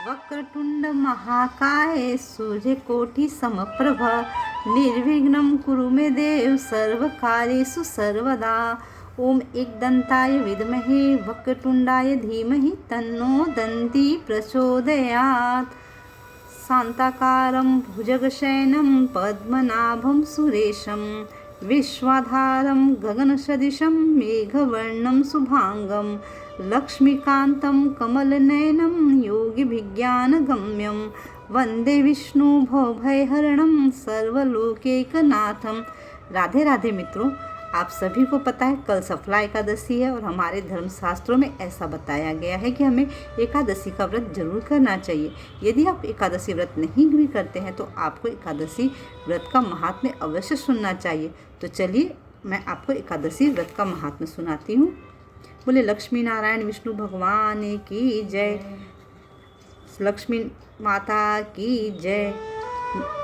वक्रतुंड महाकाय सूर्यकोटि समप्रभ निर्विघ्नं कुरु मे देव सर्वकार्येषु सर्वदा। ओम एकदंताय विद्महे वक्रतुंडाय धीमहि तन्नो दन्ती प्रचोदयात्। शांताकारं भुजगशयनं पद्मनाभं सुरेशं विश्वाधारं गगनसदृशं मेघवर्णं शुभांगं लक्ष्मीकान्तं कमलनयनं योगिभिज्ञानगम्यं वंदे विष्णु भवभयहरणं सर्वलोकैकनाथं। राधे राधे मित्रों, आप सभी को पता है कल सफला एकादशी है और हमारे धर्मशास्त्रों में ऐसा बताया गया है कि हमें एकादशी का व्रत जरूर करना चाहिए। यदि आप एकादशी व्रत नहीं भी करते हैं तो आपको एकादशी व्रत का महात्म्य अवश्य सुनना चाहिए। तो चलिए मैं आपको एकादशी व्रत का महात्म्य सुनाती हूँ। बोले लक्ष्मी नारायण विष्णु भगवान की जय, लक्ष्मी माता की जय,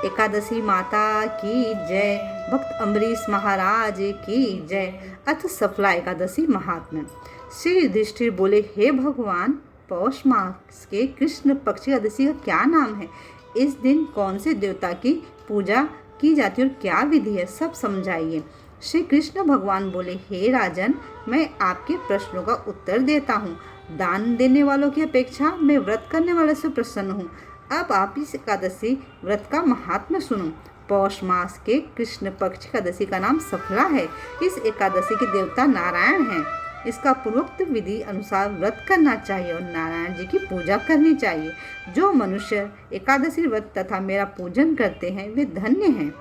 एकादशी माता की जय, भक्त अम्बरीश महाराज की जय। अथ सफला एकादशी महात्म्य। श्री युधिष्ठिर बोले, हे भगवान, पौष मास के कृष्ण पक्ष एकादशी का क्या नाम है? इस दिन कौन से देवता की पूजा की जाती है और क्या विधि है, सब समझाइए। श्री कृष्ण भगवान बोले, हे राजन, मैं आपके प्रश्नों का उत्तर देता हूँ। दान देने वालों की अपेक्षा मैं व्रत करने वाले से प्रसन्न हूँ। अब आप इस एकादशी व्रत का महात्म्य सुनो। पौष मास के कृष्ण पक्ष एकादशी का नाम सफला है। इस एकादशी के देवता नारायण हैं। इसका पूर्वोक्त विधि अनुसार व्रत करना चाहिए और नारायण जी की पूजा करनी चाहिए। जो मनुष्य एकादशी व्रत तथा मेरा पूजन करते हैं वे धन्य हैं।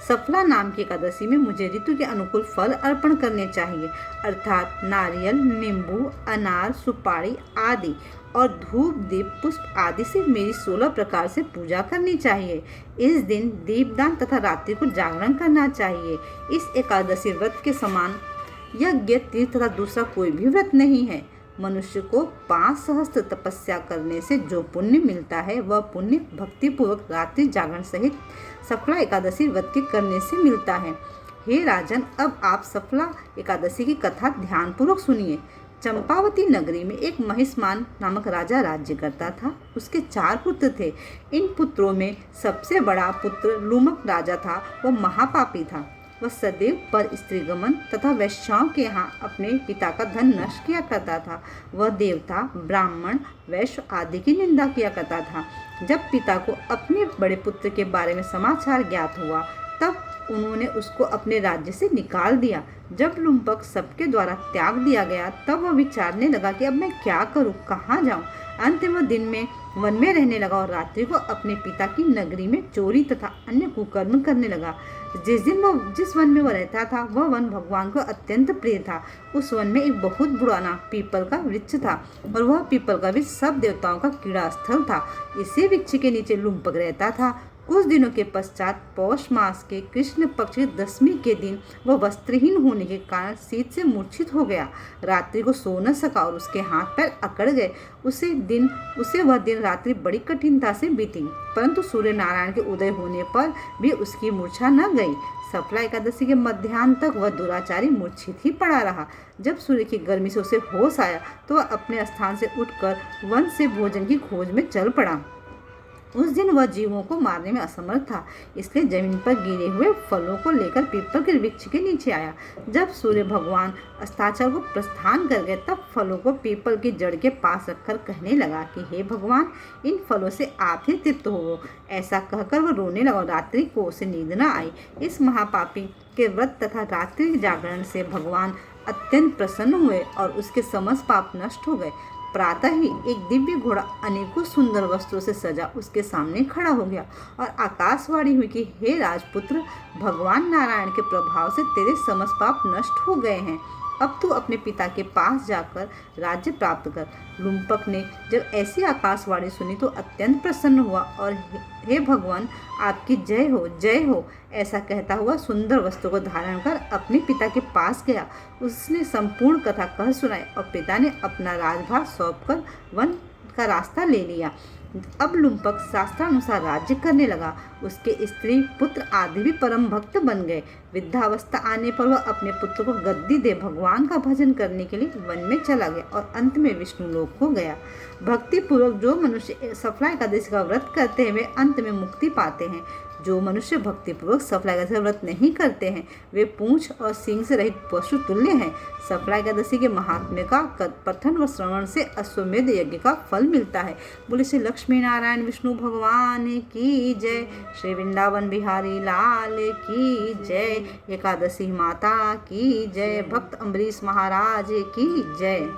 सफला नाम की एकादशी में मुझे ऋतु के अनुकूल फल अर्पण करने चाहिए, अर्थात नारियल, नींबू, अनार, सुपारी आदि और धूप, दीप, पुष्प आदि से मेरी 16 प्रकार से पूजा करनी चाहिए। इस दिन दीपदान तथा रात्रि को जागरण करना चाहिए। इस एकादशी व्रत के समान यज्ञ, तीर्थ तथा दूसरा कोई भी व्रत नहीं है। मनुष्य को 5 सहस्त्र तपस्या करने से जो पुण्य मिलता है वह पुण्य भक्तिपूर्वक रात्रि जागरण सहित सफला एकादशी व्रत के करने से मिलता है। हे राजन, अब आप सफला एकादशी की कथा ध्यानपूर्वक सुनिए। चंपावती नगरी में एक महिष्मान नामक राजा राज्य करता था। उसके 4 पुत्र थे। इन पुत्रों में सबसे बड़ा पुत्र लूमक राजा था। वह महापापी था। वह सदैव पर स्त्रीगमन तथा वैश्याओं के यहाँ अपने पिता का धन नष्ट किया करता था। वह देवता, ब्राह्मण, वैश्य आदि की निंदा किया करता था। जब पिता को अपने बड़े पुत्र के बारे में समाचार ज्ञात हुआ तब उन्होंने उसको अपने राज्य से निकाल दिया। जब लुम्पक सबके द्वारा त्याग दिया गया तब वह विचारने लगा कि अब मैं क्या करूं, कहाँ जाऊं। अंत में दिन में वन में रहने लगा और रात्रि को अपने पिता की नगरी में चोरी तथा अन्य कुकर्म करने लगा। जिस वन में वह रहता था वह वन भगवान को अत्यंत प्रिय था। उस वन में एक बहुत पुराना पीपल का वृक्ष था और वह पीपल का वृक्ष सब देवताओं का क्रीड़ा स्थल था। इसी वृक्ष के नीचे लुम्पक रहता था। कुछ दिनों के पश्चात पौष मास के कृष्ण पक्ष की 10वीं के दिन वह वस्त्रहीन होने के कारण शीत से मूर्छित हो गया। रात्रि को सो न सका और उसके हाथ पैर अकड़ गए। उसे वह दिन रात्रि बड़ी कठिनता से बीती, परंतु सूर्य नारायण के उदय होने पर भी उसकी मूर्छा न गई। सफला एकादशी के मध्याह्न तक वह दुराचारी मूर्छित ही पड़ा रहा। जब सूर्य की गर्मी से उसे होश आया तो वह अपने स्थान से उठकर वन से भोजन की खोज में चल पड़ा। उस दिन वह जीवों को मारने में असमर्थ था, इसलिए जमीन पर गिरे हुए फलों को लेकर पीपल के वृक्ष के नीचे आया। जब सूर्य भगवान अस्ताचल को प्रस्थान कर गए तब फलों को पीपल की जड़ के पास रखकर कहने लगा कि हे भगवान, इन फलों से आप ही तृप्त हो। ऐसा कहकर वह रोने लगा। रात्रि को उसे नींद न आई। इस महापापी के व्रत तथा रात्रि जागरण से भगवान अत्यंत प्रसन्न हुए और उसके समस्त पाप नष्ट हो गए। प्रातः ही एक दिव्य घोड़ा अनेकों सुंदर वस्त्रों से सजा उसके सामने खड़ा हो गया और आकाशवाणी हुई कि हे राजपुत्र, भगवान नारायण के प्रभाव से तेरे समस्त पाप नष्ट हो गए हैं। अब तू अपने पिता के पास जाकर राज्य प्राप्त कर। लुम्पक ने जब ऐसी आकाशवाणी सुनी तो अत्यंत प्रसन्न हुआ और हे भगवान, आपकी जय हो ऐसा कहता हुआ सुंदर वस्त्रों को धारण कर अपने पिता के पास गया। उसने संपूर्ण कथा कह सुनाई और पिता ने अपना राजभार सौंपकर वन का रास्ता ले लिया। अब लुम्पक शास्त्रानुसार राज्य करने लगा। उसके स्त्री पुत्र आदि भी परम भक्त बन गए। वृद्धावस्था आने पर वह अपने पुत्र को गद्दी दे भगवान का भजन करने के लिए वन में चला गया और अंत में विष्णु लोक को गया। भक्ति पूर्वक जो मनुष्य सफला एकादशी का व्रत करते हैं वे अंत में मुक्ति पाते हैं। जो मनुष्य भक्तिपूर्वक सफला एकादशी का व्रत नहीं करते हैं वे पूंछ और सींग से रहित पशु तुल्य हैं। सफला एकादशी के महात्म्य का पठन व श्रवण से अश्वमेध यज्ञ का फल मिलता है। बोले श्री लक्ष्मी नारायण विष्णु भगवान की जय। श्री वृंदावन बिहारी लाल की जय। एकादशी माता की जय। भक्त अम्बरीश महाराज की जय।